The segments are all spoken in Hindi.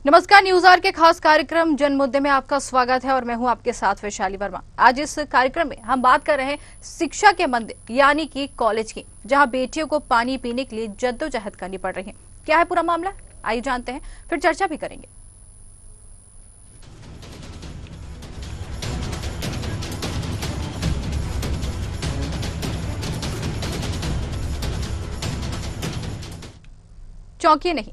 नमस्कार, न्यूज आवर के खास कार्यक्रम जन मुद्दे में आपका स्वागत है और मैं हूं आपके साथ वैशाली वर्मा। आज इस कार्यक्रम में हम बात कर रहे हैं शिक्षा के मंदिर यानी कि कॉलेज की, जहां बेटियों को पानी पीने के लिए जद्दोजहद करनी पड़ रही है। क्या है पूरा मामला, आइए जानते हैं, फिर चर्चा भी करेंगे। चौंकिए नहीं,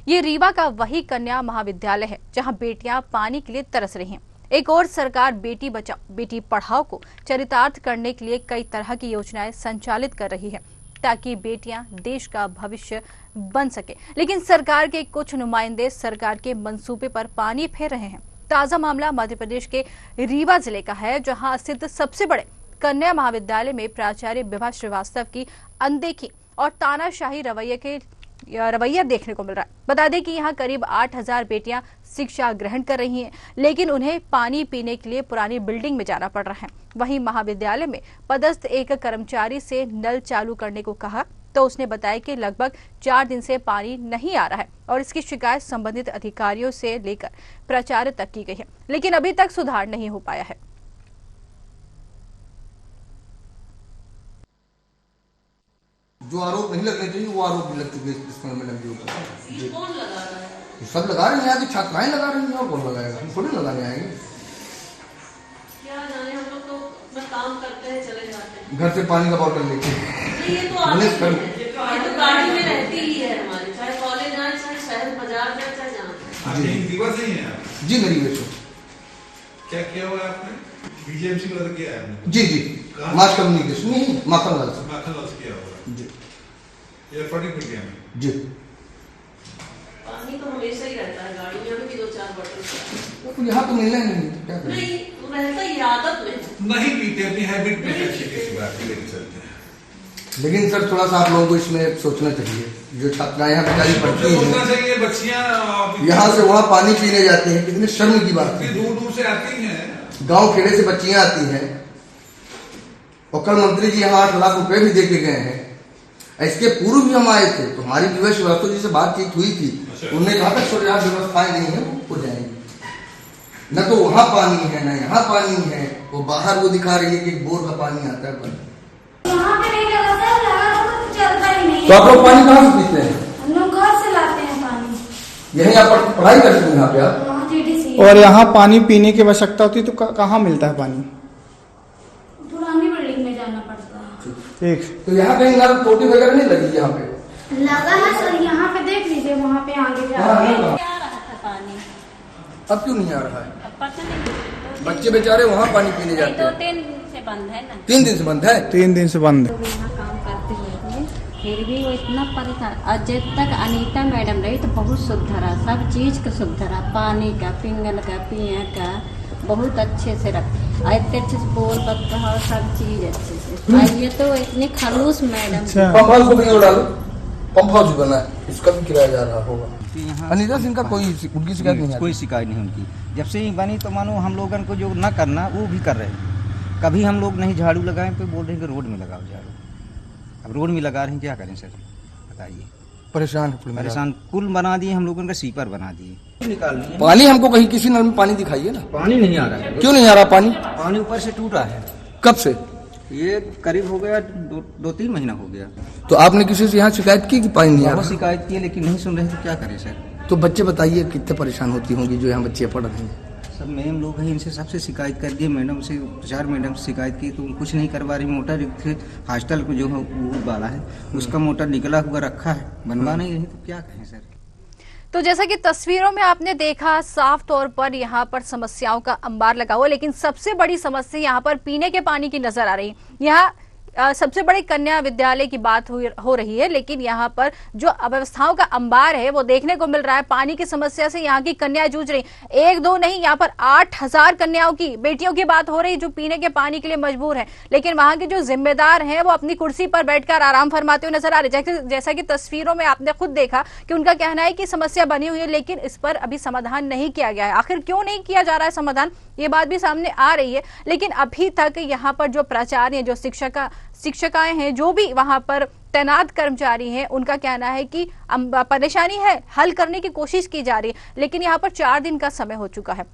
ये रीवा का वही कन्या महाविद्यालय है जहां बेटियां पानी के लिए तरस रही हैं। एक और सरकार बेटी बचाओ बेटी पढ़ाओ को चरितार्थ करने के लिए कई तरह की योजनाएं संचालित कर रही है ताकि बेटियां देश का भविष्य बन सके, लेकिन सरकार के कुछ नुमाइंदे सरकार के मंसूबे पर पानी फेर रहे हैं। ताजा मामला मध्य प्रदेश के रीवा जिले का है, जहां स्थित सबसे बड़े कन्या महाविद्यालय में प्राचार्य विभा श्रीवास्तव की अनदेखी और तानाशाही रवैया देखने को मिल रहा है। बता दें कि यहाँ करीब 8,000 बेटियां शिक्षा ग्रहण कर रही हैं, लेकिन उन्हें पानी पीने के लिए पुरानी बिल्डिंग में जाना पड़ रहा है। वहीं महाविद्यालय में पदस्थ एक कर्मचारी से नल चालू करने को कहा तो उसने बताया कि लगभग 4 दिन से पानी नहीं आ रहा है और इसकी शिकायत संबंधित अधिकारियों से लेकर प्राचार्य तक की गई है, लेकिन अभी तक सुधार नहीं हो पाया है। जो आरोप नहीं लगने चाहिए वो आरोप भी लग चुके हैं इस समय में लगे ऊपर। ये कौन लगा रहा है? सब लगा रहे हैं, यहाँ की छात्राएं लगा रही हैं और कौन लगाएगा, हम थोड़ी लगाने आएंगे। क्या जाने, हम लोग तो बस काम करते हैं, चले जाते हैं। घर से पानी का बोतल लेके ये तो आदत है, ये तो गाड़ी में रहती ही है हमारी, चाहे कॉलेज जाए, चाहे शहर बाजार जाए, चाहे जहाँ जाए। रीवा से ही हैं आप? जी मेरी बेटो। क्या किया हुआ है आपने? बीजेएमसी का किया है आपने? जी जी, मास कम्युनिकेशन नहीं, माखनलाल से। माखनलाल से किया हुआ है जी ये फटिक मीडिया में। जी, पानी तो हमेशा ही रहता है गाड़ी में, अभी भी 2-4 बोतल। तो यहाँ तो मिलना ही नहीं, क्या करें? नहीं, तो रहता ही आदत में। नहीं पीते, अपनी हैबिट में अच्छी किसी बात की लेके चलते हैं। लेकिन सर थोड़ा सा आप लोगों को इसमें सोचना चाहिए। जो छात्राएं यहाँ बेचारी पढ़ती सोचना हैं, चाहिए, बच्चियां यहाँ से वहाँ पानी पीने जाती हैं, कितने शर्म की बात है। दूर दूर से आती हैं, गांव खेड़े से बच्चियां आती हैं और कल मंत्री जी यहाँ 8 लाख रुपए भी दे के गए हैं। इसके पूर्व भी हम आए थे तो हमारी विभा श्रीवास्तव जी से बातचीत हुई थी। उन्होंने कहा था सर यहाँ व्यवस्थाएं नहीं है, वो हो जाएंगी। न तो वहाँ पानी है न यहाँ पानी है, वो बाहर वो दिखा रही है कि बोर का पानी आता है। यहाँ पे नहीं लगा सर, लगा तो चलता ही नहीं। तो आप लोग पानी कहाँ से पीते हैं? हम लोग घर से लाते हैं पानी। यही आप पढ़ाई करते हैं यहाँ पे आप? हाँ, TDC। और यहाँ पानी पीने की आवश्यकता होती है तो कहाँ मिलता है पानी? पुरानी बिल्डिंग में जाना पड़ता है। ठीक। तो यहाँ कहीं नल टोटी वगैरह नहीं लगी यहाँ पे? लगा है सर, यहाँ पे देख लीजिए, वहाँ पे आगे हाँ, जाके। हाँ। क्या रहा था पानी? अब क्यों नहीं आ रहा है? अब पता नहीं, बच्चे बेचारे वहाँ पानी पीने जाते हैं। 2-3 दिन से बंद है ना। 3 दिन से बंद है? 3 दिन से बंद है। लोग यहाँ काम करते हुए थे, फिर भी वो इतना परेशान। और जब तक अनीता मैडम रही तो बहुत सुविधा रहा, सब चीज़ का सुविधा रहा, पानी का, पिंगल का, पिए का, बहुत अच्छे से रख। इतने अच्छे से बोल बत्ता और सब चीज़ अच्छे से। और ये तो इतनी खलूस मैडम। अच्छा। पंप हाउस को भी डालो, पंप हाउस भी बना है, इसका भी किराया जा रहा होगा। अनीता सिंह का कोई उनकी शिकायत नहीं है? कोई शिकायत नहीं उनकी। जब से ही बनी तो मानो हम लोगों को जो न करना वो भी कर रहे हैं। कभी हम लोग नहीं झाड़ू लगाए तो बोल रहे हैं कि रोड में लगाओ झाड़ू। अब रोड में लगा रहे हैं, क्या करें सर बताइए। परेशान कुल बना दिए, हम लोगों का सीपर बना दिए। निकाल दिए पानी। हमको कहीं किसी नल में पानी दिखाइए ना। पानी नहीं आ रहा है। क्यों नहीं आ रहा पानी? पानी ऊपर से टूटा है। कब से? ये करीब हो गया 2-3 महीना हो गया। तो आपने किसी से यहाँ शिकायत की कि पानी नहीं आ बहुत रहा? शिकायत की लेकिन नहीं सुन रहे तो क्या करें सर। तो बच्चे बताइए कितने परेशान होती होंगी जो यहाँ बच्चे पढ़ रहे हैं। सब मैम लोग हैं, इनसे सबसे शिकायत कर दिए, मैडम से 4 मैडम से शिकायत की तो कुछ नहीं करवा रही। मोटर हॉस्टल को जो है वो वाला है, उसका मोटर निकला हुआ रखा है, बनवा नहीं रही तो क्या कहें सर। तो जैसा कि तस्वीरों में आपने देखा, साफ तौर पर यहाँ पर समस्याओं का अंबार लगा हुआ, लेकिन सबसे बड़ी समस्या यहाँ पर पीने के पानी की नजर आ रही है। यहाँ सबसे बड़े कन्या विद्यालय की बात हो रही है, लेकिन यहाँ पर जो अव्यवस्थाओं का अंबार है वो देखने को मिल रहा है। पानी की समस्या से यहाँ की कन्याएं जूझ रही, 1-2 नहीं, यहाँ पर 8,000 कन्याओं की, बेटियों की बात हो रही जो पीने के पानी के लिए मजबूर है। लेकिन वहां के जो जिम्मेदार हैं वो अपनी कुर्सी पर बैठकर आराम फरमाते हुए नजर आ रहे। जैसा कि तस्वीरों में आपने खुद देखा कि उनका कहना है कि समस्या बनी हुई है, लेकिन इस पर अभी समाधान नहीं किया गया है। आखिर क्यों नहीं किया जा रहा है समाधान, ये बात भी सामने आ रही है। लेकिन अभी तक यहाँ पर जो प्राचार्य, जो शिक्षकाएं हैं, जो भी वहां पर तैनात कर्मचारी हैं, उनका कहना है कि परेशानी है, हल करने की कोशिश की जा रही है, लेकिन यहाँ पर 4 दिन का समय हो चुका है।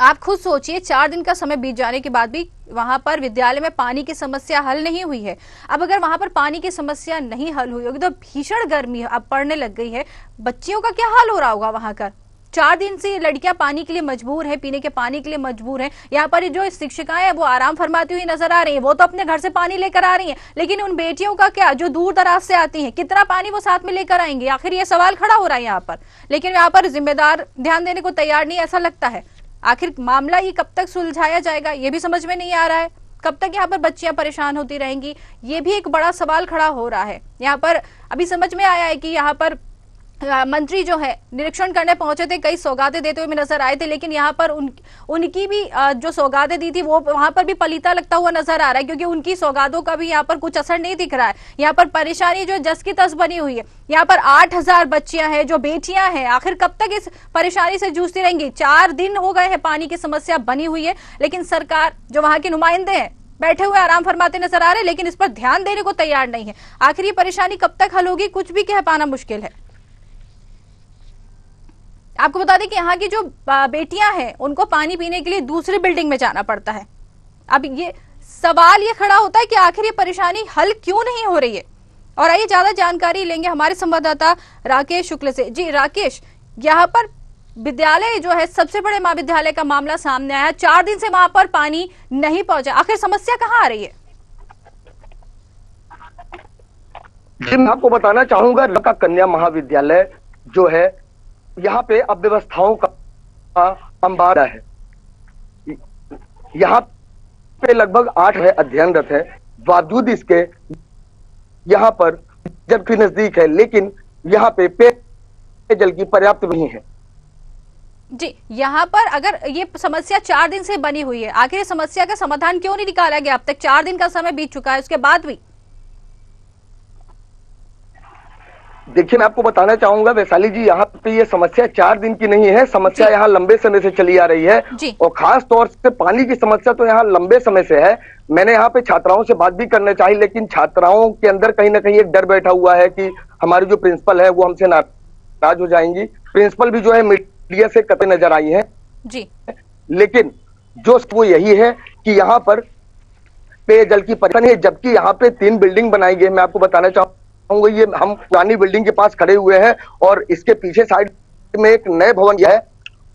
आप खुद सोचिए, 4 दिन का समय बीत जाने के बाद भी वहां पर विद्यालय में पानी की समस्या हल नहीं हुई है। अब अगर वहां पर पानी की समस्या नहीं हल हुई होगी तो भीषण गर्मी अब पड़ने लग गई है, बच्चियों का क्या हाल हो रहा होगा वहां का। 4 दिन से लड़कियां पानी के लिए मजबूर है, पीने के पानी के लिए मजबूर है। यहाँ पर जो शिक्षिकाएं हैं वो आराम फरमाती हुई नजर आ रही हैं, वो तो अपने घर से पानी लेकर आ रही हैं, लेकिन उन बेटियों का क्या, जो दूर दराज से आती हैं, कितना पानी वो साथ में लेकर आएंगे? आखिर ये सवाल खड़ा हो रहा है यहाँ पर। लेकिन यहाँ पर जिम्मेदार ध्यान देने को तैयार नहीं, ऐसा लगता है। आखिर मामला ये कब तक सुलझाया जाएगा, ये भी समझ में नहीं आ रहा है। कब तक यहाँ पर बच्चियां परेशान होती रहेंगी, ये भी एक बड़ा सवाल खड़ा हो रहा है। यहाँ पर अभी समझ में आया है कि यहाँ पर मंत्री जो है निरीक्षण करने पहुंचे थे, कई सौगातें देते हुए नजर आए थे, लेकिन यहाँ पर उनकी भी जो सौगातें दी थी वो वहां पर भी पलीता लगता हुआ नजर आ रहा है, क्योंकि उनकी सौगातों का भी यहाँ पर कुछ असर नहीं दिख रहा है। यहाँ पर परेशानी जो जस की तस बनी हुई है। यहाँ पर 8000 बच्चियां हैं जो बेटियां हैं, आखिर कब तक इस परेशानी से जूझती रहेंगी? 4 दिन हो गए हैं पानी की समस्या बनी हुई है, लेकिन सरकार, जो वहां के नुमाइंदे हैं, बैठे हुए आराम फरमाते नजर आ रहे हैं, लेकिन इस पर ध्यान देने को तैयार नहीं है। आखिर ये परेशानी कब तक हल होगी, कुछ भी कह पाना मुश्किल है। आपको बता दें कि यहाँ की जो बेटियां हैं उनको पानी पीने के लिए दूसरी बिल्डिंग में जाना पड़ता है। अब ये सवाल ये खड़ा होता है कि आखिर ये परेशानी हल क्यों नहीं हो रही है। और आइए ज्यादा जानकारी लेंगे हमारे संवाददाता राकेश शुक्ल से। जी राकेश, यहाँ पर विद्यालय जो है, सबसे बड़े महाविद्यालय का मामला सामने आया, 4 दिन से वहां पर पानी नहीं पहुंचा, आखिर समस्या कहाँ आ रही है? जी, मैं आपको बताना चाहूंगा, लका कन्या महाविद्यालय जो है, यहाँ पे अव्यवस्थाओं का अंबार है। यहाँ पे लगभग 8 अध्ययनरत है, बावजूद इसके यहाँ पर जबकि नजदीक है, लेकिन यहाँ पे पेयजल की पर्याप्त नहीं है। जी, यहाँ पर अगर ये समस्या 4 दिन से बनी हुई है, आखिर समस्या का समाधान क्यों नहीं निकाला गया? अब तक 4 दिन का समय बीत चुका है, उसके बाद भी। देखिए, मैं आपको बताना चाहूंगा वैशाली जी, यहाँ पे ये समस्या 4 दिन की नहीं है, समस्या यहाँ लंबे समय से चली आ रही है, और खास तौर से पानी की समस्या तो यहाँ लंबे समय से है। मैंने यहाँ पे छात्राओं से बात भी करना चाहिए, लेकिन छात्राओं के अंदर कहीं ना कहीं एक डर बैठा हुआ है कि हमारी जो प्रिंसिपल है वो हमसे नाराज हो जाएंगी। प्रिंसिपल भी जो है मीडिया से कतई नजर आई है जी, लेकिन जो वो यही है कि यहाँ पर पेयजल की परेशानी है, जबकि यहाँ पे 3 बिल्डिंग बनाई गई। मैं आपको बताना चाहूंगा, ये हम पुरानी बिल्डिंग के पास खड़े हुए हैं और इसके पीछे साइड में एक नए भवन है,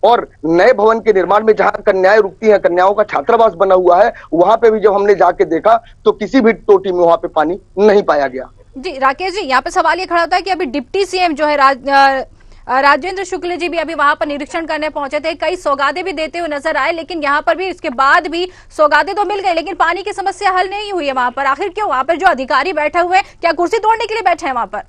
और नए भवन के निर्माण में जहां कन्याएं रुकती हैं, कन्याओं का छात्रावास बना हुआ है, वहां पे भी जब हमने जाके देखा तो किसी भी टोटी में वहां पे पानी नहीं पाया गया। जी राकेश जी, यहाँ पे सवाल ये खड़ा होता है कि अभी डिप्टी सीएम जो है राजेंद्र शुक्ल जी भी अभी वहां पर निरीक्षण करने पहुंचे थे, कई सौगातें भी देते हुए नजर आए, लेकिन यहाँ पर भी इसके बाद भी सौगातें तो मिल गई, लेकिन पानी की समस्या हल नहीं हुई है वहां पर। आखिर क्यों? वहां पर जो अधिकारी बैठे हुए, क्या कुर्सी तोड़ने के लिए बैठे हैं वहां पर?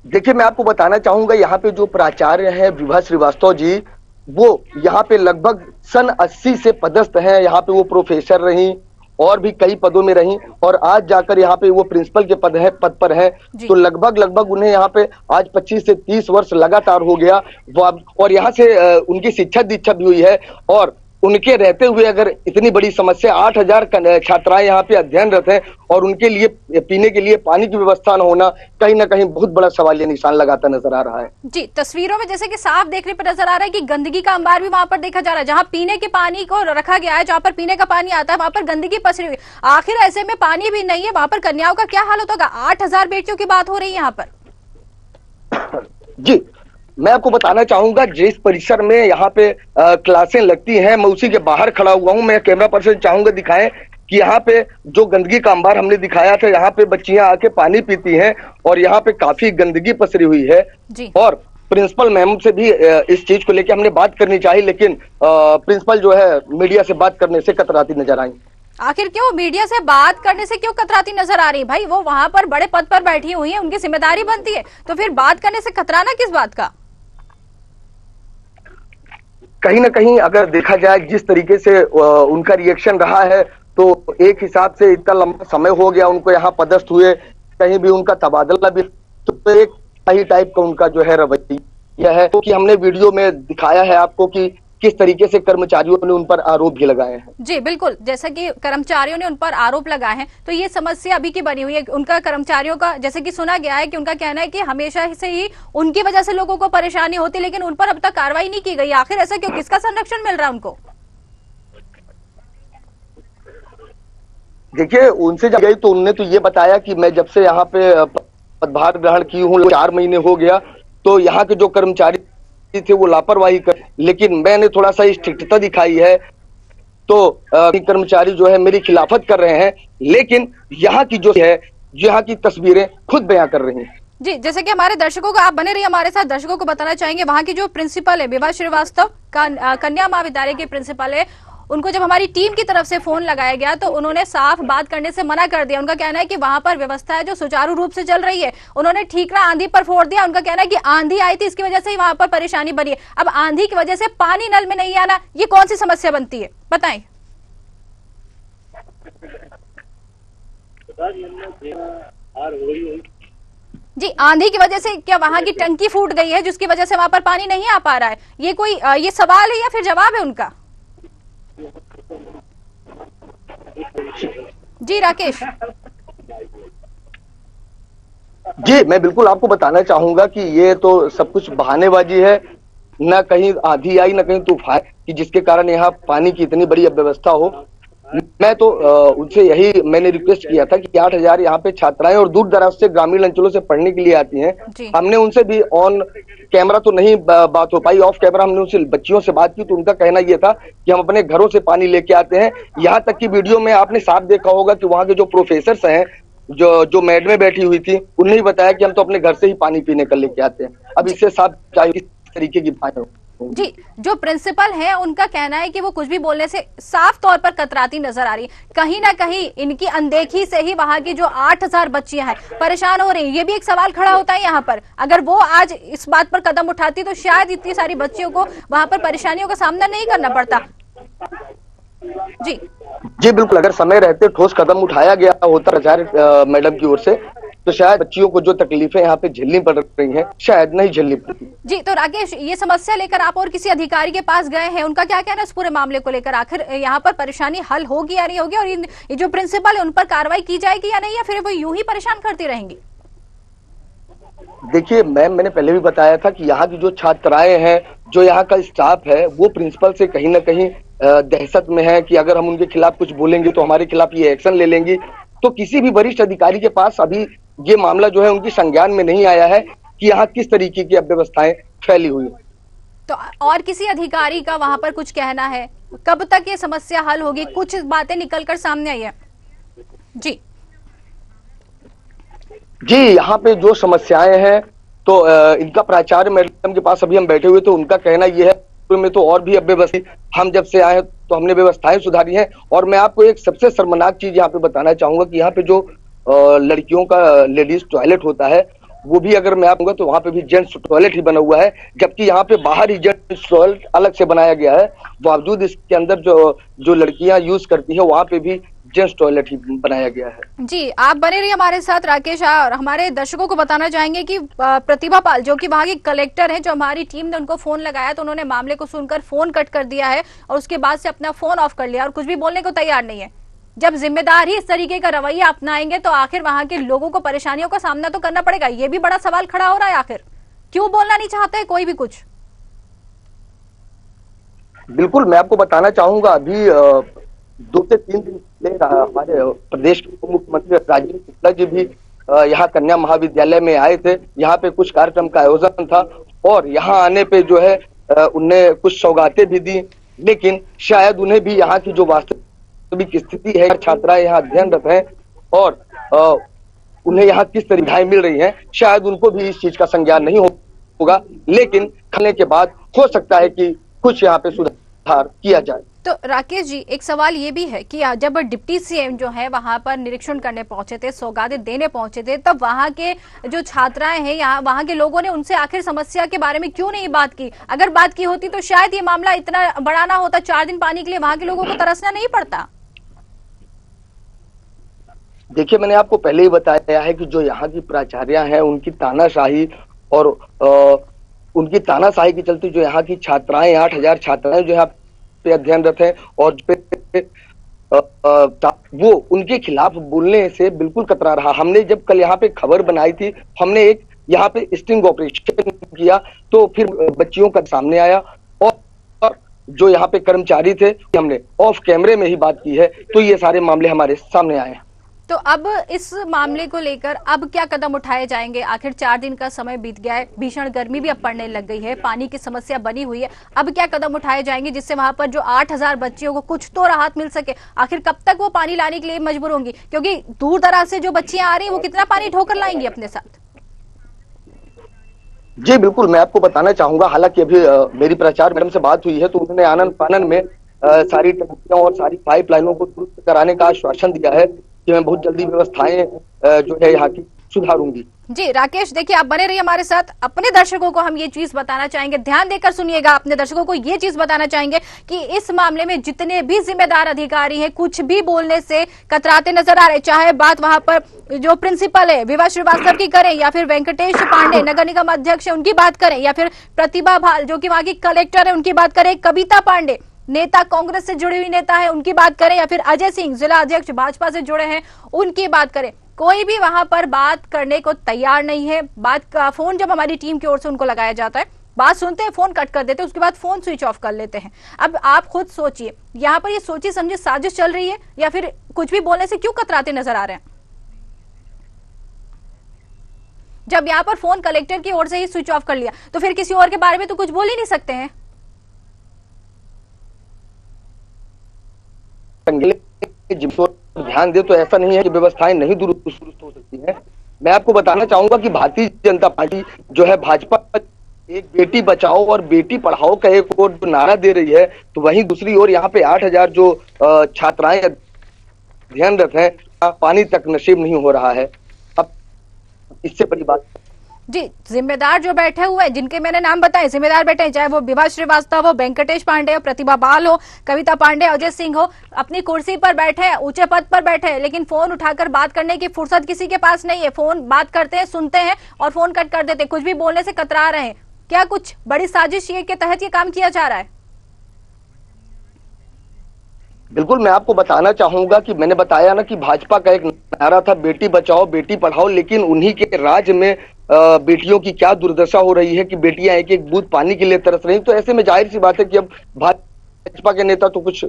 देखिए, मैं आपको बताना चाहूंगा, यहाँ पे जो प्राचार्य है विभा श्रीवास्तव जी, वो यहाँ पे लगभग सन 80 से पदस्थ हैं। यहाँ पे वो प्रोफेसर रही और भी कई पदों में रही, और आज जाकर यहाँ पे वो प्रिंसिपल के पद पर है। तो लगभग उन्हें यहाँ पे आज 25 से 30 वर्ष लगातार हो गया, और यहाँ से उनकी शिक्षा दीक्षा भी हुई है, और उनके रहते हुए अगर इतनी बड़ी समस्या, 8000 छात्राएं यहाँ पे अध्ययनरत हैं, और उनके लिए पीने के लिए पानी की व्यवस्था न होना कहीं ना कहीं बहुत बड़ा सवालिया निशान लगाता नजर आ रहा है। जी, तस्वीरों में जैसे कि साफ देखने पर नजर आ रहा है कि गंदगी का अंबार भी वहां पर देखा जा रहा है, जहां पीने के पानी को रखा गया है, जहां पर पीने का पानी आता है वहां पर गंदगी पसरी हुई। आखिर ऐसे में पानी भी नहीं है, वहां पर कन्याओं का क्या हाल होता होगा? 8000 बेटियों की बात हो रही है यहाँ पर। जी, मैं आपको बताना चाहूंगा, जिस परिसर में यहाँ पे क्लासें लगती हैं, मैं उसी के बाहर खड़ा हुआ हूँ। मैं कैमरा पर्सन चाहूंगा दिखाएं कि यहाँ पे जो गंदगी का अंबार हमने दिखाया था, यहाँ पे बच्चियां आके पानी पीती हैं, और यहाँ पे काफी गंदगी पसरी हुई है जी। और प्रिंसिपल मैम से भी इस चीज को लेकर हमने बात करनी चाहिए, लेकिन प्रिंसिपल जो है मीडिया से बात करने से कतराती नजर आई। आखिर क्यों मीडिया से बात करने से क्यों कतराती नजर आ रही? भाई, वो वहां पर बड़े पद पर बैठी हुई है, उनकी जिम्मेदारी बनती है, तो फिर बात करने से कतराना किस बात का? कहीं ना कहीं अगर देखा जाए जिस तरीके से उनका रिएक्शन रहा है, तो एक हिसाब से इतना लंबा समय हो गया उनको यहाँ पदस्थ हुए, कहीं भी उनका तबादला भी, तो एक सही टाइप का उनका जो है रवैया है, कि हमने वीडियो में दिखाया है आपको कि किस तरीके से कर्मचारियों ने उन पर आरोप भी लगाए हैं। जी बिल्कुल, जैसा कि कर्मचारियों ने उन पर आरोप लगाए हैं, तो ये समस्या अभी की बनी हुई है। उनका कर्मचारियों का जैसे कि सुना गया है कि उनका कहना है कि हमेशा से ही उनकी वजह से लोगों को परेशानी होती, लेकिन उन पर अब तक कार्रवाई नहीं की गई। आखिर ऐसा क्यों, किसका संरक्षण मिल रहा है उनको? देखिए, उनसे जब गई तो उन्होंने तो ये बताया कि मैं जब से यहाँ पे पदभार ग्रहण की हूँ 4 महीने हो गया, तो यहाँ के जो कर्मचारी थे वो लापरवाही कर, लेकिन मैंने थोड़ा सा स्ट्रिक्टता दिखाई है तो कर्मचारी जो है मेरी खिलाफत कर रहे हैं, लेकिन यहाँ की जो है यहाँ की तस्वीरें खुद बयां कर रही हैं। जी, जैसे कि हमारे दर्शकों को, आप बने रहिए हमारे साथ, दर्शकों को बताना चाहेंगे वहां की जो प्रिंसिपल है विभा श्रीवास्तव, कन्या महाविद्यालय के प्रिंसिपल है, उनको जब हमारी टीम की तरफ से फोन लगाया गया तो उन्होंने साफ बात करने से मना कर दिया। उनका कहना है कि वहां पर व्यवस्था है जो सुचारू रूप से चल रही है। उन्होंने ठीकरा आंधी पर फोड़ दिया। उनका कहना है कि आंधी आई थी, इसकी वजह से ही वहां पर परेशानी बनी है। अब आंधी की वजह से पानी नल में नहीं आना, ये कौन सी समस्या बनती है, बताएं। जी, आंधी की वजह से क्या वहां की टंकी फूट गई है जिसकी वजह से वहां पर पानी नहीं आ पा रहा है? ये कोई ये सवाल है या फिर जवाब है उनका? जी राकेश। जी, मैं बिल्कुल आपको बताना चाहूंगा कि ये तो सब कुछ बहानेबाजी है। न कहीं आंधी आई न कहीं तूफान कि जिसके कारण यहाँ पानी की इतनी बड़ी अव्यवस्था हो। मैं तो उनसे यही मैंने रिक्वेस्ट किया था कि 8,000 यहाँ पे छात्राएं और दूर दराज से ग्रामीण अंचलों से पढ़ने के लिए आती हैं। हमने उनसे भी ऑन कैमरा तो नहीं बात हो पाई, ऑफ कैमरा हमने उनसे बच्चियों से बात की तो उनका कहना यह था कि हम अपने घरों से पानी लेके आते हैं। यहाँ तक कि वीडियो में आपने साफ देखा होगा कि वहाँ के जो प्रोफेसर हैं, जो मैडमें बैठी हुई थी, उन्हें ही बताया कि हम तो अपने घर से ही पानी पीने का लेके आते हैं। अब इससे साफ चाहिए किस तरीके की बात है। जी, जो प्रिंसिपल है उनका कहना है कि वो कुछ भी बोलने से साफ तौर पर कतराती नजर आ रही है। कहीं ना कहीं इनकी अनदेखी से ही वहां की जो 8,000 बच्चियां हैं परेशान हो रही हैं। ये भी एक सवाल खड़ा होता है यहाँ पर। अगर वो आज इस बात पर कदम उठाती तो शायद इतनी सारी बच्चियों को वहां पर परेशानियों का सामना नहीं करना पड़ता। जी बिल्कुल, अगर समय रहते ठोस कदम उठाया गया होता प्राचार्य मैडम की ओर से तो शायद बच्चियों को जो तकलीफें यहाँ पे झेलनी पड़ रही हैं शायद नहीं झेलनी पड़ती। जी, तो राकेश, ये समस्या लेकर आप और किसी अधिकारी के पास गए हैं, उनका क्या कहना है इस पूरे मामले को लेकर? आखिर यहाँ पर परेशानी हल होगी या नहीं होगी, और ये जो प्रिंसिपल है उन पर कार्रवाई की जाएगी या नहीं, या फिर वो यूं ही परेशान करती रहेंगी? देखिए मैम, मैंने पहले भी बताया था कि यहाँ की जो छात्राएं हैं, जो यहाँ का स्टाफ है, वो प्रिंसिपल से कहीं ना कहीं दहशत में है कि अगर हम उनके खिलाफ कुछ बोलेंगे तो हमारे खिलाफ ये एक्शन ले लेंगी। तो किसी भी वरिष्ठ अधिकारी के पास अभी ये मामला जो है उनकी संज्ञान में नहीं आया है कि यहाँ किस तरीके की अव्यवस्थाएं फैली हुई। तो और किसी अधिकारी का वहां पर कुछ कहना है? कब तक ये समस्या हल होगी? कुछ बातें निकलकर सामने आई है। जी जी, यहाँ पे जो समस्याएं हैं तो इनका प्राचार्य मैडम के पास अभी हम बैठे हुए, तो उनका कहना यह है में तो और भी अव्यवस्था, हम जब से आए तो हमने व्यवस्थाएं सुधारी हैं। और मैं आपको एक सबसे शर्मनाक चीज यहाँ पे बताना चाहूंगा कि यहाँ पे जो लड़कियों का लेडीज टॉयलेट होता है वो भी अगर मैं आपको तो वहाँ पे भी जेंट्स टॉयलेट ही बना हुआ है, जबकि यहाँ पे बाहर ही जेंट्स टॉयलेट अलग से बनाया गया है। बावजूद इसके अंदर जो लड़कियां यूज करती है वहाँ पे भी जेंट्स टॉयलेट ही बनाया गया है। जी, आप बने रहिए हमारे साथ राकेश। और हमारे दर्शकों को बताना चाहेंगे कि प्रतिभा पाल जो कि वहाँ की कलेक्टर है, जो हमारी टीम ने उनको फोन लगाया तो उन्होंने मामले को सुनकर फोन कट कर दिया है और उसके बाद से अपना फोन ऑफ कर लिया और कुछ भी बोलने को तैयार नहीं है। जब जिम्मेदार ही इस तरीके का रवैया अपनाएंगे तो आखिर वहां के लोगों को परेशानियों का सामना तो करना पड़ेगा। ये भी बड़ा सवाल खड़ा हो रहा है, आखिर क्यों बोलना नहीं चाहता है कोई भी कुछ? बिल्कुल, मैं आपको बताना चाहूंगा अभी 2 से 3 दिन पहले हमारे प्रदेश के उप मुख्यमंत्री राजेंद्र शुक्ला जी भी यहाँ कन्या महाविद्यालय में आए थे। यहाँ पे कुछ कार्यक्रम का आयोजन था और यहाँ आने पे जो है उन्हें कुछ सौगातें भी दी, लेकिन शायद उन्हें भी यहाँ की जो वास्तविक स्थिति है, छात्राएं यहाँ अध्ययनरत हैं और उन्हें यहाँ किस तरीके मिल रही हैं, शायद उनको भी इस चीज का संज्ञान नहीं होगा। लेकिन खाने के बाद हो सकता है कि कुछ यहाँ पे सुधार किया जाए। तो राकेश जी, एक सवाल ये भी है कि जब डिप्टी सीएम जो है वहां पर निरीक्षण करने पहुंचे थे, सौगातें देने पहुंचे थे, तब वहां के जो छात्राएं हैं, यहाँ वहां के लोगों ने उनसे आखिर समस्या के बारे में क्यों नहीं बात की? अगर बात की होती तो शायद ये मामला इतना बड़ा ना होता। 4 दिन पानी के लिए वहां के लोगों को तरसना नहीं पड़ता। देखिए, मैंने आपको पहले ही बताया है कि जो यहाँ की प्राचार्या हैं उनकी तानाशाही और उनकी तानाशाही के चलते जो यहाँ की छात्राएं 8,000 छात्राएं जो यहाँ पे अध्ययनरत हैं और वो उनके खिलाफ बोलने से बिल्कुल कतरा रहा। हमने जब कल यहाँ पे खबर बनाई थी, हमने एक यहाँ पे स्टिंग ऑपरेशन किया तो फिर बच्चियों का सामने आया और जो यहाँ पे कर्मचारी थे हमने ऑफ कैमरे में ही बात की है, तो ये सारे मामले हमारे सामने आए हैं। तो अब इस मामले को लेकर अब क्या कदम उठाए जाएंगे? आखिर 4 दिन का समय बीत गया है, भीषण गर्मी भी अब पड़ने लग गई है, पानी की समस्या बनी हुई है। अब क्या कदम उठाए जाएंगे जिससे वहां पर जो 8,000 बच्चियों को कुछ तो राहत मिल सके? आखिर कब तक वो पानी लाने के लिए मजबूर होंगी? क्योंकि दूर दराज से जो बच्चियां आ रही हैं वो कितना पानी ढोकर लाएंगी अपने साथ? जी बिल्कुल, मैं आपको बताना चाहूंगा, हालांकि अभी मेरी प्राचार्य मैडम से बात हुई है तो उन्होंने आनन फानन में सारी टंकियों और सारी पाइपलाइनों को दुरुस्त कराने का आश्वासन दिया है कि मैं बहुत जल्दी व्यवस्थाएं जो है यहाँ की सुधारूंगी। जी राकेश, देखिए आप बने रहिए हमारे साथ। अपने दर्शकों को हम ये चीज बताना चाहेंगे, ध्यान देकर सुनिएगा। अपने दर्शकों को ये चीज बताना चाहेंगे कि इस मामले में जितने भी जिम्मेदार अधिकारी हैं कुछ भी बोलने से कतराते नजर आ रहे, चाहे बात वहां पर जो प्रिंसिपल है विभा श्रीवास्तव की करें या फिर वेंकटेश पांडे नगर निगम अध्यक्ष है उनकी बात करें या फिर प्रतिभा भाल जो कि वहां की कलेक्टर है उनकी बात करें, कविता पांडे नेता कांग्रेस से जुड़ी हुई नेता है उनकी बात करें, या फिर अजय सिंह जिला अध्यक्ष भाजपा से जुड़े हैं उनकी बात करें, कोई भी वहां पर बात करने को तैयार नहीं है। बात का फोन जब हमारी टीम की ओर से उनको लगाया जाता है, बात सुनते हैं, फोन कट कर देते हैं, उसके बाद फोन स्विच ऑफ कर लेते हैं। अब आप खुद सोचिए, यहाँ पर ये सोची समझी साजिश चल रही है या फिर कुछ भी बोलने से क्यों कतराते नजर आ रहे हैं? जब यहाँ पर फोन कलेक्टर की ओर से ही स्विच ऑफ कर लिया तो फिर किसी और के बारे में तो कुछ बोल ही नहीं सकते हैं। ध्यान दे तो ऐसा नहीं है कि व्यवस्थाएं नहीं दुरुस्त हो सकती हैं। मैं आपको बताना चाहूंगा कि भारतीय जनता पार्टी जो है भाजपा एक बेटी बचाओ और बेटी पढ़ाओ का एक और जो नारा दे रही है, तो वहीं दूसरी ओर यहाँ पे 8,000 जो छात्राएं अध्ययनरत हैं पानी तक नसीब नहीं हो रहा है। अब इससे बड़ी बात जी, जिम्मेदार जो बैठे हुए हैं जिनके मैंने नाम बताए, जिम्मेदार बैठे हैं, चाहे वो विभा श्रीवास्तव हो, वेंकटेश पांडे हो, प्रतिभा बाल हो, कविता पांडे, अजय सिंह हो, अपनी कुर्सी पर बैठे हैं, ऊंचे पद पर बैठे हैं, लेकिन फोन उठाकर बात करने की फुर्सत किसी के पास नहीं है। फोन बात करते हैं, सुनते हैं और फोन कट कर देते हैं, कुछ भी बोलने से कतरा रहे हैं। क्या कुछ बड़ी साजिश के तहत ये काम किया जा रहा है? बिल्कुल, मैं आपको बताना चाहूंगा कि मैंने बताया ना कि भाजपा का एक नारा था बेटी बचाओ बेटी पढ़ाओ, लेकिन उन्हीं के राज्य में बेटियों की क्या दुर्दशा हो रही है कि बेटियां एक एक बूंद पानी के लिए तरस रही। तो ऐसे में जाहिर सी बात है कि अब भाजपा के नेता तो कुछ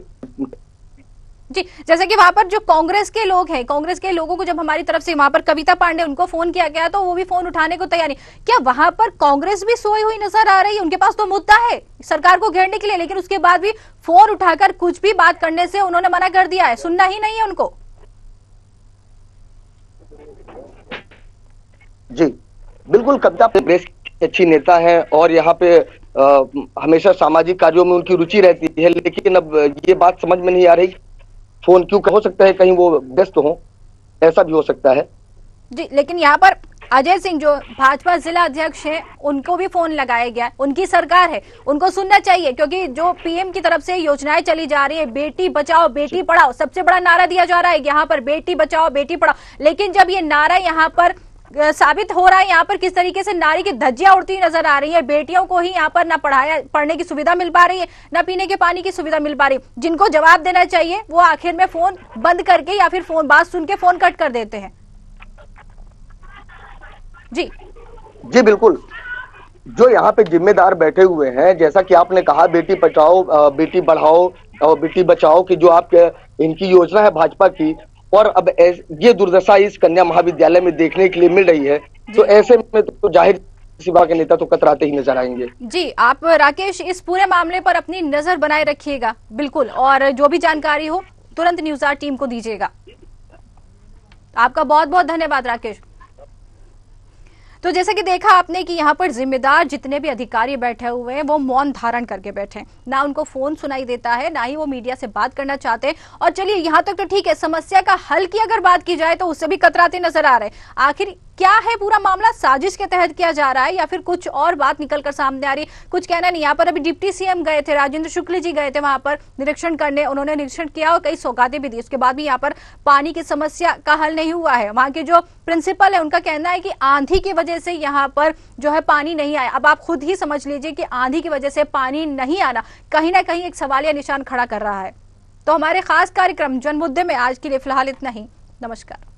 जी, जैसे कि वहां पर जो कांग्रेस के लोग हैं, कांग्रेस के लोगों को जब हमारी तरफ से वहां पर कविता पांडे उनको फोन किया गया तो वो भी फोन उठाने को तैयार नहीं। क्या वहां पर कांग्रेस भी सोई हुई नजर आ रही है? उनके पास तो मुद्दा है सरकार को घेरने के लिए, लेकिन उसके बाद भी फोन उठाकर कुछ भी बात करने से उन्होंने मना कर दिया है, सुनना ही नहीं है उनको। जी बिल्कुल, कविता कांग्रेस की अच्छी नेता है और यहाँ पे हमेशा सामाजिक कार्यों में उनकी रुचि रहती है, लेकिन अब ये बात समझ में नहीं आ रही फोन क्यों, हो सकता है कहीं वो व्यस्त हो, ऐसा भी हो सकता है। जी, लेकिन यहाँ पर अजय सिंह जो भाजपा जिला अध्यक्ष हैं उनको भी फोन लगाया गया, उनकी सरकार है, उनको सुनना चाहिए, क्योंकि जो पीएम की तरफ से योजनाएं चली जा रही है, बेटी बचाओ बेटी पढ़ाओ, सबसे बड़ा नारा दिया जा रहा है यहाँ पर बेटी बचाओ बेटी पढ़ाओ, लेकिन जब ये नारा यहाँ पर साबित हो रहा है, यहाँ पर किस तरीके से नारी की धज्जियां उड़ती नजर आ रही है, बेटियों को ही यहाँ पर ना पढ़ने की सुविधा मिल पा रही है, ना पीने के पानी की सुविधा मिल पा रही है। जिनको जवाब देना चाहिए वो आखिर में फोन बंद करके या फिर फोन बात सुन के फोन कट कर देते हैं। जी बिल्कुल, जो यहाँ पे जिम्मेदार बैठे हुए हैं, जैसा कि आपने कहा बेटी बचाओ बेटी बढ़ाओ और बेटी बचाओ की जो आपके इनकी योजना है भाजपा की, और अब ये दुर्दशा इस कन्या महाविद्यालय में देखने के लिए मिल रही है, तो ऐसे में तो जाहिर शिवा के नेता तो कतराते ही नजर आएंगे। जी, आप राकेश इस पूरे मामले पर अपनी नजर बनाए रखिएगा बिल्कुल, और जो भी जानकारी हो तुरंत न्यूज़ 8 टीम को दीजिएगा। आपका बहुत बहुत धन्यवाद राकेश। तो जैसे कि देखा आपने कि यहाँ पर जिम्मेदार जितने भी अधिकारी बैठे हुए हैं वो मौन धारण करके बैठे हैं, ना उनको फोन सुनाई देता है, ना ही वो मीडिया से बात करना चाहते हैं। और चलिए यहाँ तक तो ठीक है, समस्या का हल की अगर बात की जाए तो उससे भी कतराते नजर आ रहे हैं। आखिर क्या है पूरा मामला? साजिश के तहत किया जा रहा है या फिर कुछ और बात निकलकर सामने आ रही? कुछ कहना नहीं। यहाँ पर अभी डिप्टी सीएम गए थे, राजेंद्र शुक्ल जी गए थे वहां पर निरीक्षण करने, उन्होंने निरीक्षण किया और कई सौगातें भी दी। उसके बाद भी यहाँ पर पानी की समस्या का हल नहीं हुआ है। वहां के जो प्रिंसिपल है उनका कहना है कि आंधी की वजह से यहाँ पर जो है पानी नहीं आया। अब आप खुद ही समझ लीजिए कि आंधी की वजह से पानी नहीं आना कहीं ना कहीं एक सवालिया निशान खड़ा कर रहा है। तो हमारे खास कार्यक्रम जनमुद्दे में आज के लिए फिलहाल इतना ही। नमस्कार।